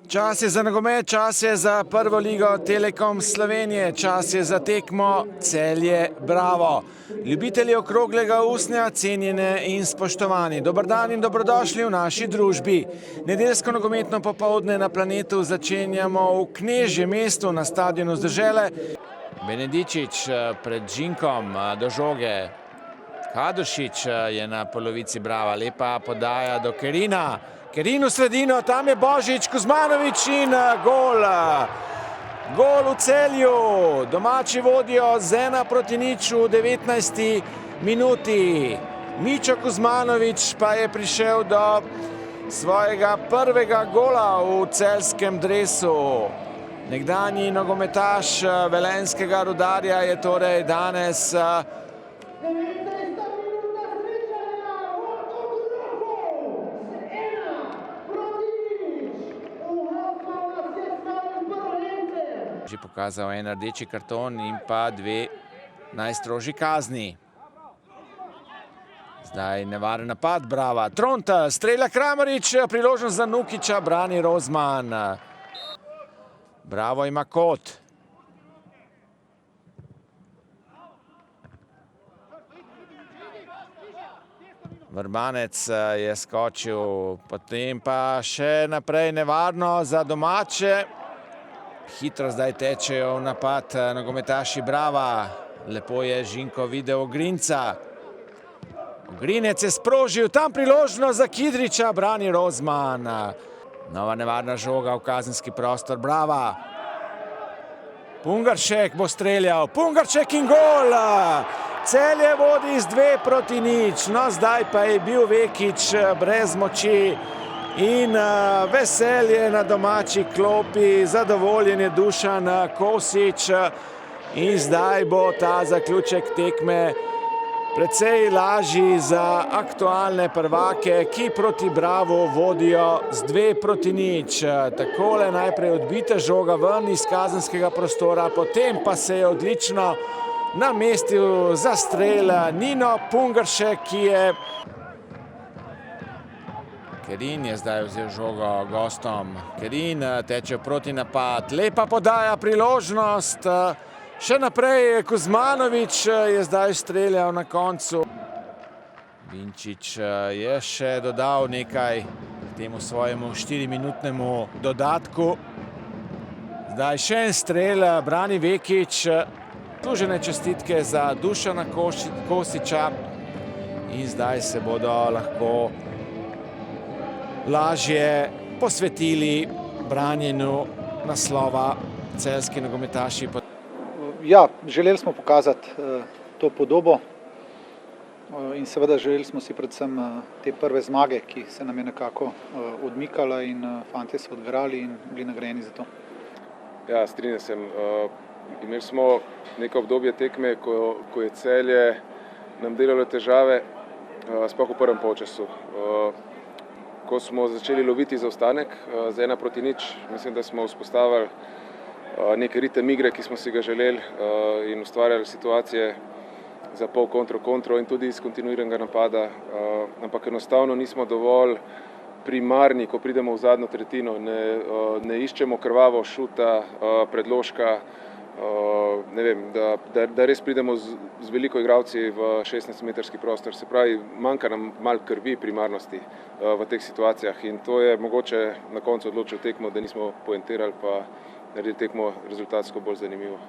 Čas je za nogomet, čas je za prvo ligo Telekom Slovenije, čas je za tekmo Celje Bravo. Ljubitelji okroglega usnja, cenjene in spoštovani, dober dan in dobrodošli v naši družbi. Nedeljsko nogometno popoldne na Planetu začenjamo v Knežjem mestu na stadionu z Dežele. Benedičič pred Žinkom do žoge. Kadušič je na polovici Brava, lepa podaja do Kerina. Kerin v sredino, tam je Božič, Kuzmanović in gol. Gol v Celju. Domači vodijo z 1:0 v 19. minuti. Mičo Kuzmanović pa je prišel do svojega prvega gola v celjskem dresu. Nekdanji nogometaš velenjskega Rudarja je torej danes že pokazal en rdeči karton in pa dve najstrožji kazni. Zdaj nevaren napad Brava. Trontelj, strelja Kramarič, priložnost za Nukića, brani Rozman. Bravo ima kot. Vrbanec je skočil, potem pa še naprej nevarno za domače. Hitro zdaj tečejo v napad nogometaši Brava. Lepo je Žinko videl Ogrinca. Ogrinec je sprožil, tam priložnost za Kidriča, brani Rozman. Nova nevarna žoga v kazenski prostor Brava. Pungaršek bo streljal, Pungaršek in gol! Celje vodi z 2:0. No, zdaj pa je bil Vekić brez moči. In veselje na domači klopi, zadovoljen je Dušan Kosić in zdaj bo ta zaključek tekme precej lažji za aktualne prvake, ki proti Bravu vodijo z 2:0. Takole najprej odbita žoga ven iz kazenskega prostora, potem pa se je odlično namestil za strel Nino Pungaršek, ki je Kerin je zdaj vzel žogo gostom. Kerin teče proti napad. Lepa podaja, priložnost. Še naprej Kuzmanović je zdaj streljal na koncu. Vinčić je še dodal nekaj temu svojemu 4-minutnemu dodatku. Zdaj še en strel, brani Vekić. Zaslužene čestitke za Dušana Kosića. In zdaj se bodo lahko lažje posvetili branjenju naslova celjski nogometaši. Ja, želeli smo pokazati to podobo in seveda želeli smo si predvsem te prve zmage, ki se nam je nekako odmikala in fantje so odgrali in bili nagrajeni za to. Ja, strinjam se. Imeli smo neko obdobje tekme, ko je Celje nam delalo težave, sploh v prvem polčasu. Ko smo začeli loviti zaostanek z 1:0, mislim, da smo vzpostavili nek ritem igre, ki smo si ga želeli in ustvarjali situacije za pol kontro in tudi iz kontinuiranega napada, ampak enostavno nismo dovolj primarni, ko pridemo v zadnjo tretjino, ne iščemo krvavo šuta, predložka, ne vem, da res pridemo z veliko igralci v 16-metrski prostor. Se pravi, manjka nam malo krvi primarnosti v teh situacijah in to je mogoče na koncu odločil tekmo, da nismo poentirali pa naredili tekmo rezultatsko bolj zanimivo.